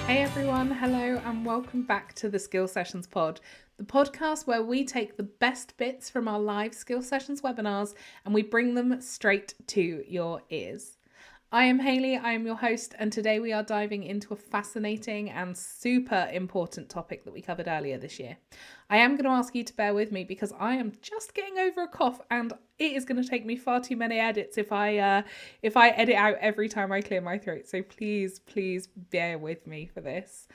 Hey everyone, hello and welcome back to the Skill Sessions Pod, the podcast where we take the best bits from our live Skill Sessions webinars and we bring them straight to your ears. I am Hayley, I am your host, and today we are diving into a fascinating and super important topic that we covered earlier this year. I am going to ask you to bear with me because I am just getting over a cough and it is going to take me far too many edits if I edit out every time I clear my throat. So please bear with me for this.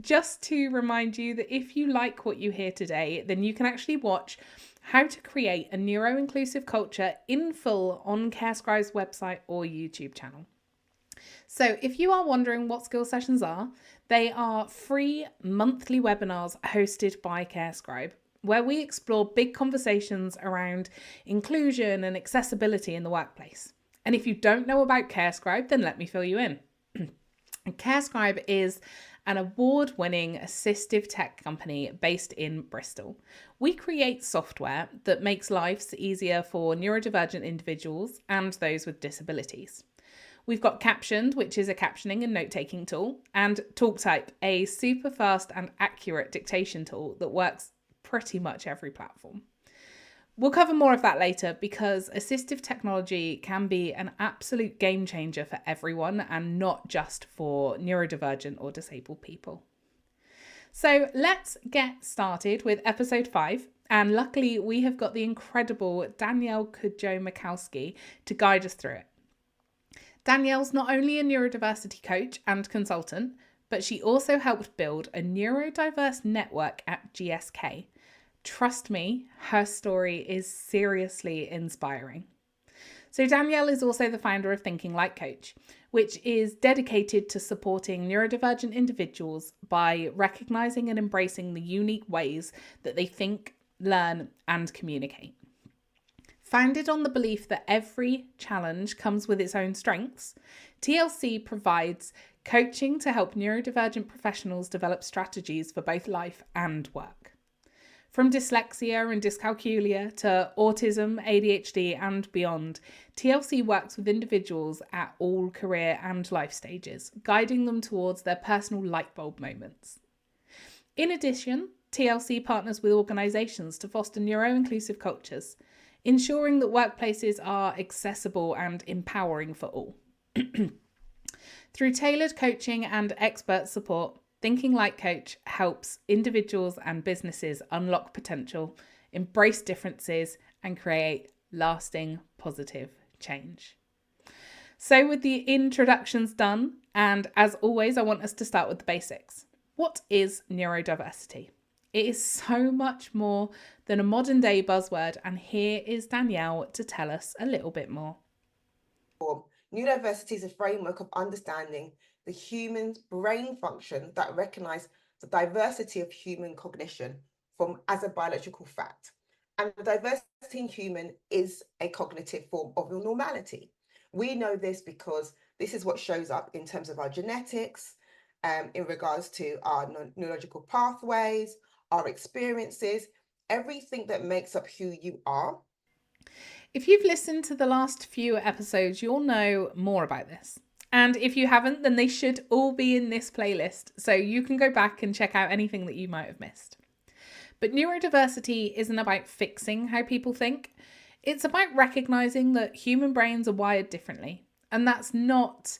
Just to remind you that if you like what you hear today, then you can actually watch How to Create a Neuro-inclusive Culture in full on CareScribe's website or YouTube channel. So if you are wondering what Skill Sessions are, they are free monthly webinars hosted by CareScribe, where we explore big conversations around inclusion and accessibility in the workplace. And if you don't know about CareScribe, then let me fill you in. CareScribe is an award-winning assistive tech company based in Bristol. We create software that makes lives easier for neurodivergent individuals and those with disabilities. We've got Captioned, which is a captioning and note-taking tool, and TalkType, a super fast and accurate dictation tool that works pretty much every platform. We'll cover more of that later because assistive technology can be an absolute game changer for everyone and not just for neurodivergent or disabled people. So let's get started with episode 5. And luckily we have got the incredible Danielle Cudjoe-Michalski to guide us through it. Danielle's not only a neurodiversity coach and consultant, but she also helped build a neurodiverse network at GSK. Trust me, her story is seriously inspiring. So Danielle is also the founder of Thinking Like Coach, which is dedicated to supporting neurodivergent individuals by recognizing and embracing the unique ways that they think, learn, and communicate. Founded on the belief that every challenge comes with its own strengths, TLC provides coaching to help neurodivergent professionals develop strategies for both life and work. From dyslexia and dyscalculia to autism, ADHD and beyond, TLC works with individuals at all career and life stages, guiding them towards their personal lightbulb moments. In addition, TLC partners with organisations to foster neuro-inclusive cultures, ensuring that workplaces are accessible and empowering for all. Through tailored coaching and expert support, Thinking Like Coach helps individuals and businesses unlock potential, embrace differences, and create lasting positive change. So with the introductions done, and as always, I want us to start with the basics. What is neurodiversity? It is so much more than a modern day buzzword, and here is Danielle to tell us a little bit more. Neurodiversity is a framework of understanding the human's brain function that recognize the diversity of human cognition as a biological fact. And the diversity in human is a cognitive form of normality. We know this because this is what shows up in terms of our genetics, in regards to our neurological pathways, our experiences, everything that makes up who you are. If you've listened to the last few episodes, you'll know more about this. And if you haven't, then they should all be in this playlist, so you can go back and check out anything that you might have missed. But neurodiversity isn't about fixing how people think. It's about recognizing that human brains are wired differently. And that's not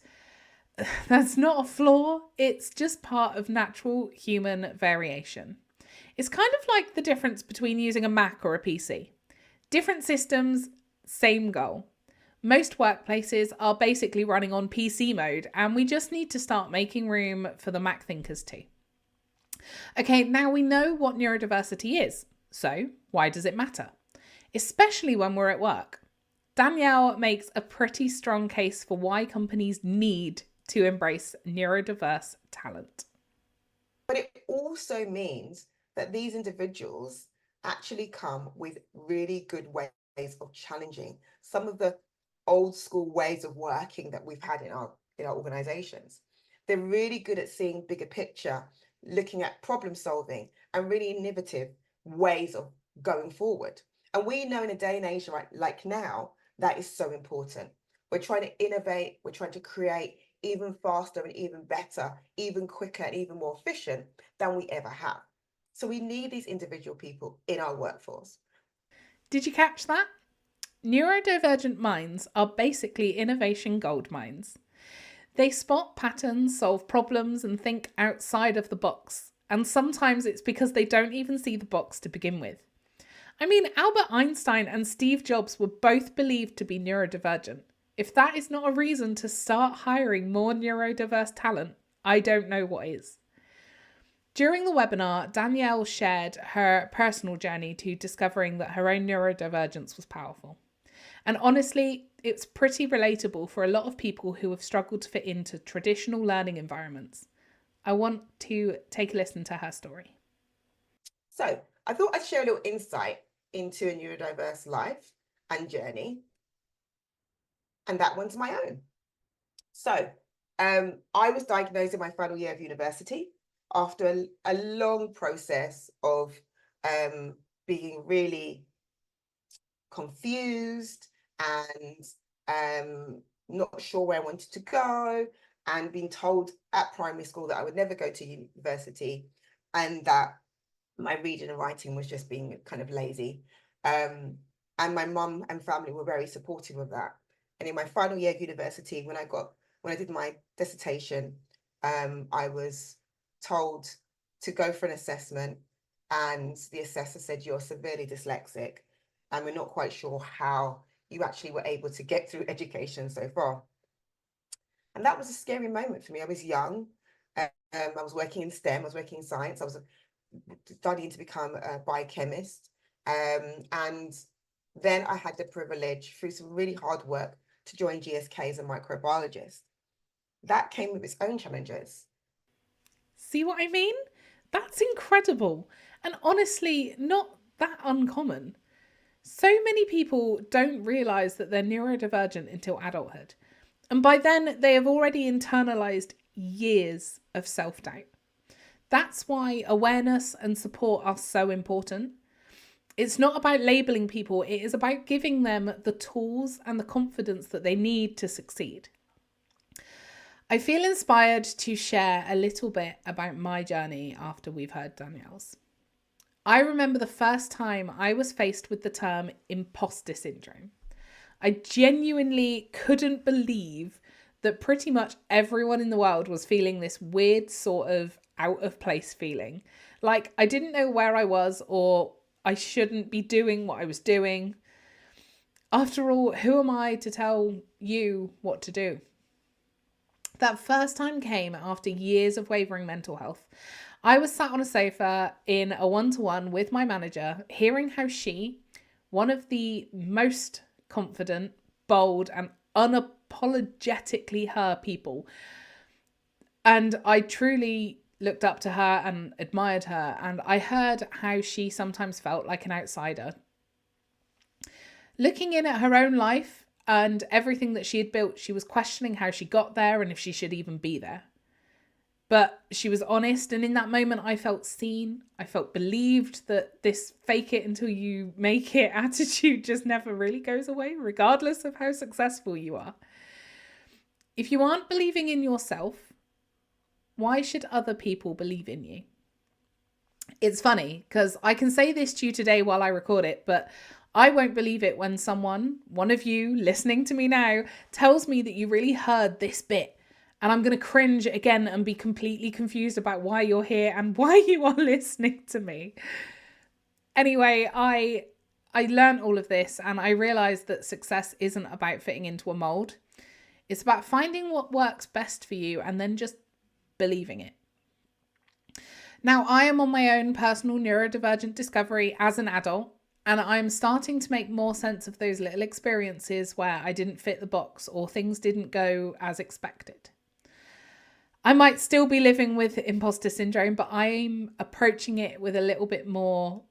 a flaw. It's just part of natural human variation. It's kind of like the difference between using a Mac or a PC. Different systems, same goal. Most workplaces are basically running on PC mode, and we just need to start making room for the Mac thinkers too. Okay, now we know what neurodiversity is. So why does it matter? Especially when we're at work. Danielle makes a pretty strong case for why companies need to embrace neurodiverse talent. But it also means that these individuals actually come with really good ways of challenging some of the old school ways of working that we've had in our organizations. They're really good at seeing bigger picture, looking at problem solving and really innovative ways of going forward. And we know in a day and age like now, that is so important. We're trying to innovate, we're trying to create even faster and even better, even quicker and even more efficient than we ever have. So we need these individual people in our workforce. Did you catch that? Neurodivergent minds are basically innovation gold mines. They spot patterns, solve problems, and think outside of the box. And sometimes it's because they don't even see the box to begin with. I mean, Albert Einstein and Steve Jobs were both believed to be neurodivergent. If that is not a reason to start hiring more neurodiverse talent, I don't know what is. During the webinar, Danielle shared her personal journey to discovering that her own neurodivergence was powerful. And honestly, it's pretty relatable for a lot of people who have struggled to fit into traditional learning environments. I want to take a listen to her story. So I thought I'd share a little insight into a neurodiverse life and journey. And that one's my own. So I was diagnosed in my final year of university after a long process of being really confused and not sure where I wanted to go, and being told at primary school that I would never go to university and that my reading and writing was just being kind of lazy. And my mum and family were very supportive of that. And in my final year of university, when I did my dissertation, I was told to go for an assessment, and the assessor said, "You're severely dyslexic, and we're not quite sure how you actually were able to get through education so far." And that was a scary moment for me. I was young. I was working in STEM. I was working in science. I was studying to become a biochemist. And then I had the privilege, through some really hard work, to join GSK as a microbiologist. That came with its own challenges. See what I mean? That's incredible. And honestly, not that uncommon. So many people don't realise that they're neurodivergent until adulthood. And by then, they have already internalised years of self-doubt. That's why awareness and support are so important. It's not about labelling people, it is about giving them the tools and the confidence that they need to succeed. I feel inspired to share a little bit about my journey after we've heard Danielle's. I remember the first time I was faced with the term imposter syndrome. I genuinely couldn't believe that pretty much everyone in the world was feeling this weird sort of out of place feeling. Like I didn't know where I was, or I shouldn't be doing what I was doing. After all, who am I to tell you what to do? That first time came after years of wavering mental health. I was sat on a sofa in a one-to-one with my manager, hearing how she, one of the most confident, bold, and unapologetically her people, and I truly looked up to her and admired her, and I heard how she sometimes felt like an outsider. Looking in at her own life and everything that she had built, she was questioning how she got there and if she should even be there. But she was honest, and in that moment I felt seen. I felt believed that this fake it until you make it attitude just never really goes away, regardless of how successful you are. If you aren't believing in yourself, why should other people believe in you? It's funny because I can say this to you today while I record it, but I won't believe it when someone, one of you listening to me now, tells me that you really heard this bit. And I'm going to cringe again and be completely confused about why you're here and why you are listening to me. Anyway, I learned all of this, and I realized that success isn't about fitting into a mold. It's about finding what works best for you and then just believing it. Now, I am on my own personal neurodivergent discovery as an adult, and I'm starting to make more sense of those little experiences where I didn't fit the box or things didn't go as expected. I might still be living with imposter syndrome, but I'm approaching it with a little bit more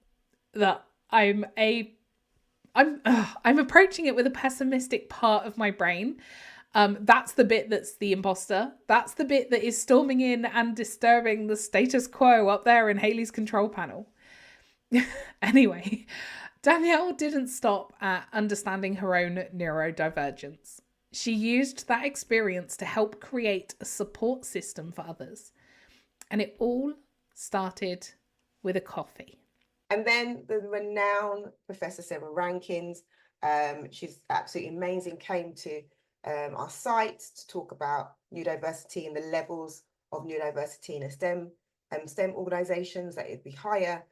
that I'm approaching it with a pessimistic part of my brain. That's the bit that's the imposter. That's the bit that is storming in and disturbing the status quo up there in Hayley's control panel. Anyway, Danielle didn't stop at understanding her own neurodivergence. She used that experience to help create a support system for others. And it all started with a coffee. And then the renowned Professor Sarah Rankins, she's absolutely amazing, came to our site to talk about neurodiversity and the levels of neurodiversity in a STEM organizations, that it'd be higher.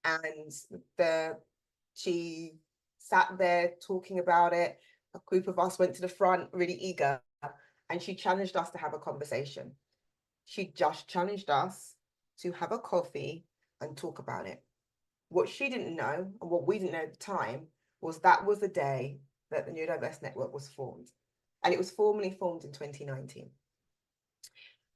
And she sat there talking about it. A group of us went to the front, really eager, and she challenged us to have a conversation. She just challenged us to have a coffee and talk about it. What she didn't know, and what we didn't know at the time, was that was the day that the Neurodiverse Network was formed. And it was formally formed in 2019.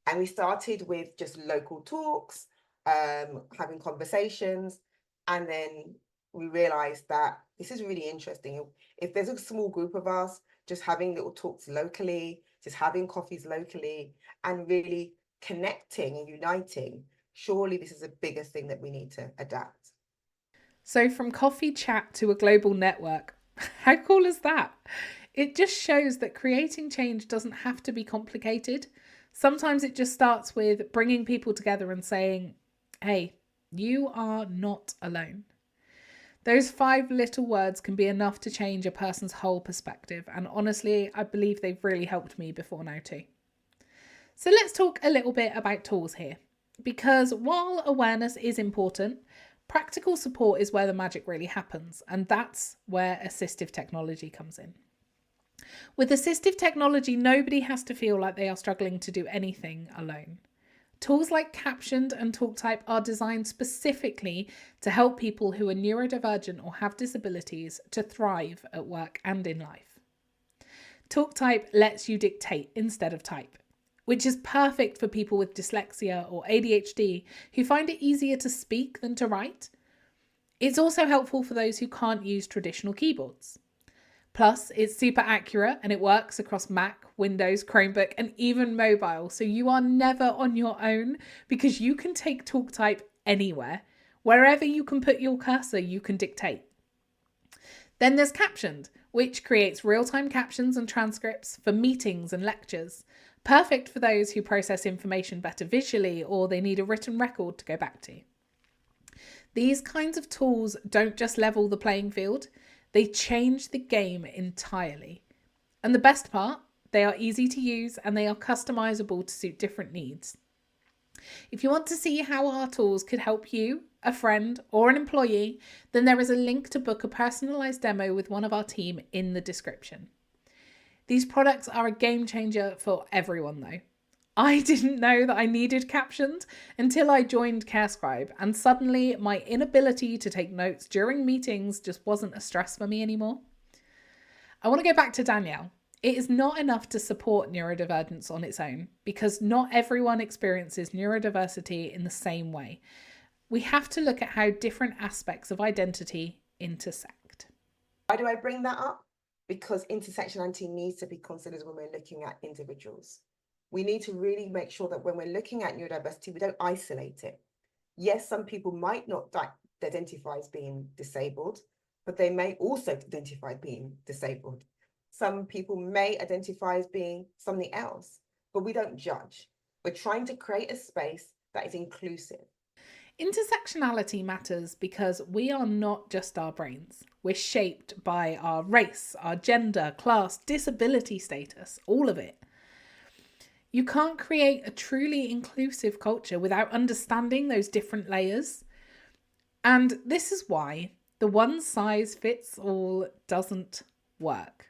And we started with just local talks, having conversations, and then we realized that this is really interesting. If there's a small group of us, just having little talks locally, just having coffees locally, and really connecting and uniting, surely this is a bigger thing that we need to adapt. So, from coffee chat to a global network, how cool is that? It just shows that creating change doesn't have to be complicated. Sometimes it just starts with bringing people together and saying, hey, you are not alone. Those 5 little words can be enough to change a person's whole perspective. And honestly, I believe they've really helped me before now too. So let's talk a little bit about tools here. Because while awareness is important, practical support is where the magic really happens. And that's where assistive technology comes in. With assistive technology, nobody has to feel like they are struggling to do anything alone. Tools like Captioned and TalkType are designed specifically to help people who are neurodivergent or have disabilities to thrive at work and in life. TalkType lets you dictate instead of type, which is perfect for people with dyslexia or ADHD who find it easier to speak than to write. It's also helpful for those who can't use traditional keyboards. Plus, it's super accurate and it works across Mac, Windows, Chromebook, and even mobile. So you are never on your own because you can take TalkType anywhere. Wherever you can put your cursor, you can dictate. Then there's Captioned, which creates real-time captions and transcripts for meetings and lectures. Perfect for those who process information better visually or they need a written record to go back to. These kinds of tools don't just level the playing field, they change the game entirely. And the best part, they are easy to use and they are customizable to suit different needs. If you want to see how our tools could help you, a friend, or an employee, then there is a link to book a personalized demo with one of our team in the description. These products are a game changer for everyone though. I didn't know that I needed Captioned until I joined CareScribe, and suddenly my inability to take notes during meetings just wasn't a stress for me anymore. I want to go back to Danielle. It is not enough to support neurodivergence on its own because not everyone experiences neurodiversity in the same way. We have to look at how different aspects of identity intersect. Why do I bring that up? Because intersectionality needs to be considered when we're looking at individuals. We need to really make sure that when we're looking at neurodiversity, we don't isolate it. Yes, some people might not identify as being disabled, but they may also identify as being disabled. Some people may identify as being something else, but we don't judge. We're trying to create a space that is inclusive. Intersectionality matters because we are not just our brains. We're shaped by our race, our gender, class, disability status, all of it. You can't create a truly inclusive culture without understanding those different layers. And this is why the one size fits all doesn't work.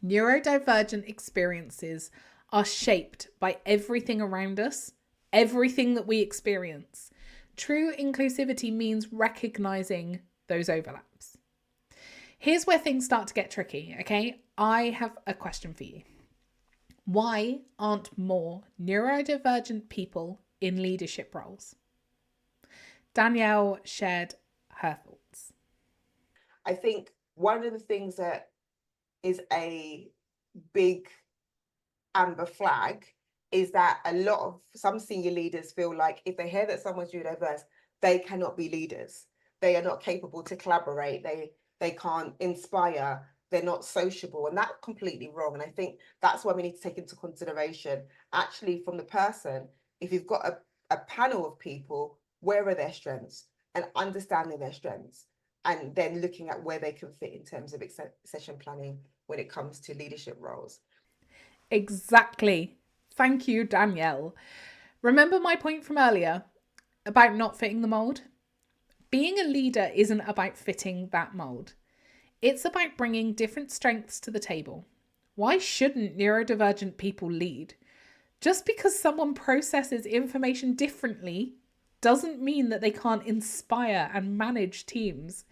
Neurodivergent experiences are shaped by everything around us, everything that we experience. True inclusivity means recognizing those overlaps. Here's where things start to get tricky, okay? I have a question for you. Why aren't more neurodivergent people in leadership roles? Danielle shared her thoughts. I think one of the things that is a big amber flag is that some senior leaders feel like if they hear that someone's neurodiverse, they cannot be leaders. They are not capable to collaborate. They can't inspire. they're not sociable, and that's completely wrong. And I think that's why we need to take into consideration, actually, from the person, if you've got a panel of people, where are their strengths, and understanding their strengths, and then looking at where they can fit in terms of session planning when it comes to leadership roles. Exactly. Thank you, Danielle. Remember my point from earlier about not fitting the mold? Being a leader isn't about fitting that mold. It's about bringing different strengths to the table. Why shouldn't neurodivergent people lead? Just because someone processes information differently doesn't mean that they can't inspire and manage teams.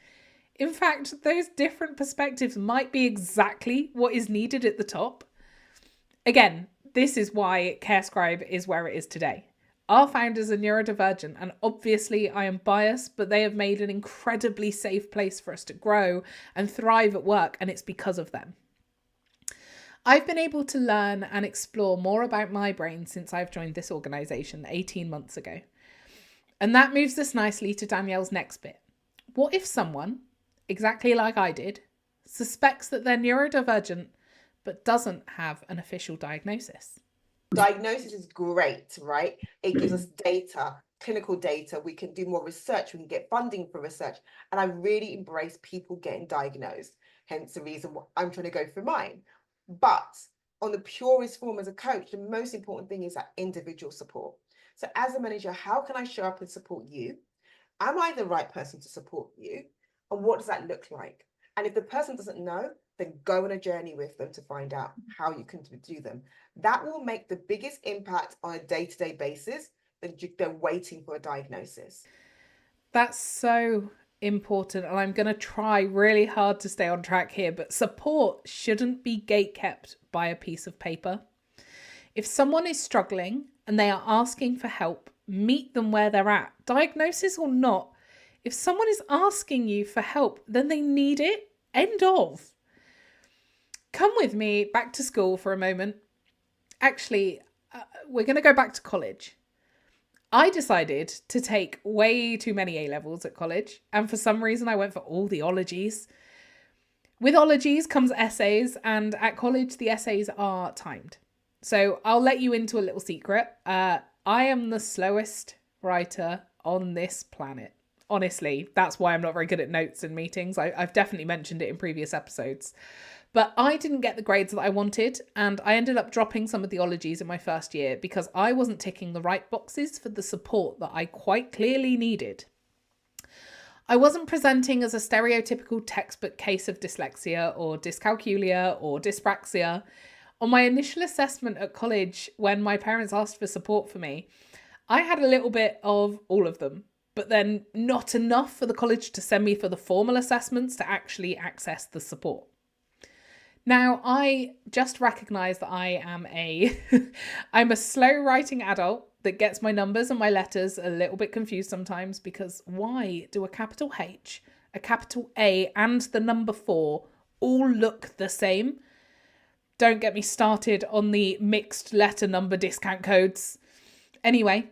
In fact, those different perspectives might be exactly what is needed at the top. Again, this is why CareScribe is where it is today. Our founders are neurodivergent, and obviously I am biased, but they have made an incredibly safe place for us to grow and thrive at work, and it's because of them. I've been able to learn and explore more about my brain since I've joined this organisation 18 months ago. And that moves us nicely to Danielle's next bit. What if someone, exactly like I did, suspects that they're neurodivergent but doesn't have an official diagnosis? Diagnosis is great, right? It gives us data, clinical data. We can do more research. We can get funding for research. And I really embrace people getting diagnosed. Hence the reason why I'm trying to go for mine. But on the purest form as a coach, the most important thing is that individual support. So as a manager, how can I show up and support you? Am I the right person to support you? And what does that look like? And if the person doesn't know, then go on a journey with them to find out how you can do them. That will make the biggest impact on a day-to-day basis than they're waiting for a diagnosis. That's so important, and I'm going to try really hard to stay on track here, but support shouldn't be gatekept by a piece of paper. If someone is struggling and they are asking for help, meet them where they're at, diagnosis or not. If someone is asking you for help, then they need it. End of. Come with me back to school for a moment. Actually, we're going to go back to college. I decided to take way too many A-levels at college, and for some reason I went for all the ologies. With ologies comes essays, and at college the essays are timed. So I'll let you into a little secret. I am the slowest writer on this planet. Honestly, that's why I'm not very good at notes and meetings. I've definitely mentioned it in previous episodes. But I didn't get the grades that I wanted, and I ended up dropping some of the ologies in my first year because I wasn't ticking the right boxes for the support that I quite clearly needed. I wasn't presenting as a stereotypical textbook case of dyslexia or dyscalculia or dyspraxia. On my initial assessment at college, when my parents asked for support for me, I had a little bit of all of them, but then not enough for the college to send me for the formal assessments to actually access the support. Now, I just recognise that I'm a slow writing adult that gets my numbers and my letters a little bit confused sometimes, because why do a capital H, a capital A and the number 4 all look the same? Don't get me started on the mixed letter number discount codes. Anyway,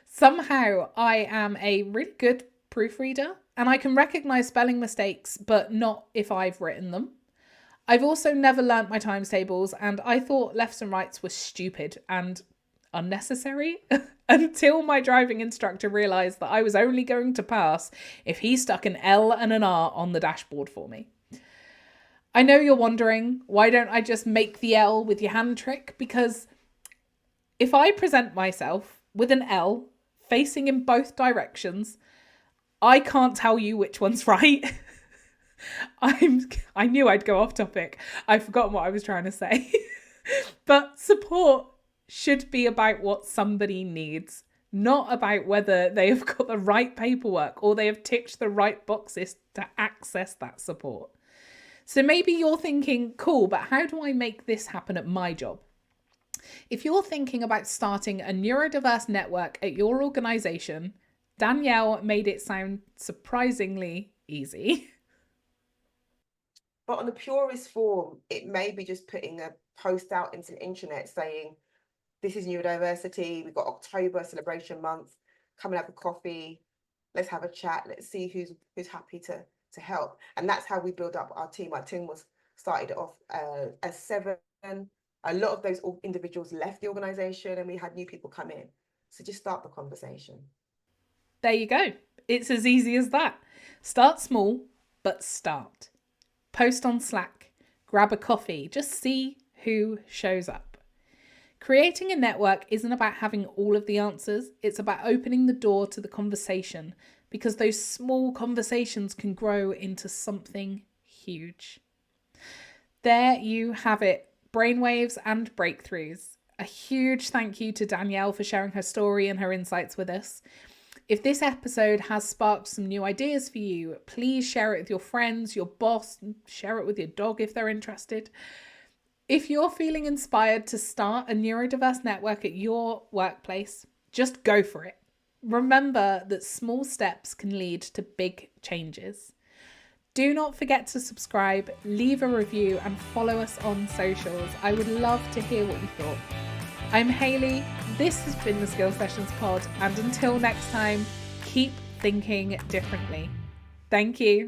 somehow I am a really good proofreader and I can recognise spelling mistakes, but not if I've written them. I've also never learnt my times tables, and I thought lefts and rights were stupid and unnecessary until my driving instructor realised that I was only going to pass if he stuck an L and an R on the dashboard for me. I know you're wondering, why don't I just make the L with your hand trick? Because if I present myself with an L facing in both directions, I can't tell you which one's right. I knew I'd go off topic. I've forgotten what I was trying to say. But support should be about what somebody needs, not about whether they have got the right paperwork or they have ticked the right boxes to access that support. So maybe you're thinking, cool, but how do I make this happen at my job? If you're thinking about starting a neurodiverse network at your organisation, Danielle made it sound surprisingly easy. But on the purest form, it may be just putting a post out into the internet saying, this is neurodiversity, we've got October celebration month, come and have a coffee, let's have a chat, let's see who's happy to to help. And that's how we build up our team. Our team was started off as 7. A lot of those individuals left the organization and we had new people come in. So just start the conversation. There you go. It's as easy as that. Start small, but start. Post on Slack, grab a coffee, just see who shows up. Creating a network isn't about having all of the answers. It's about opening the door to the conversation, because those small conversations can grow into something huge. There you have it. Brainwaves and breakthroughs. A huge thank you to Danielle for sharing her story and her insights with us. If this episode has sparked some new ideas for you, please share it with your friends, your boss, share it with your dog if they're interested. If you're feeling inspired to start a neurodiverse network at your workplace, just go for it. Remember that small steps can lead to big changes. Do not forget to subscribe, leave a review, and follow us on socials. I would love to hear what you thought. I'm Hayley. This has been the Skill Sessions Pod, and until next time, keep thinking differently. Thank you.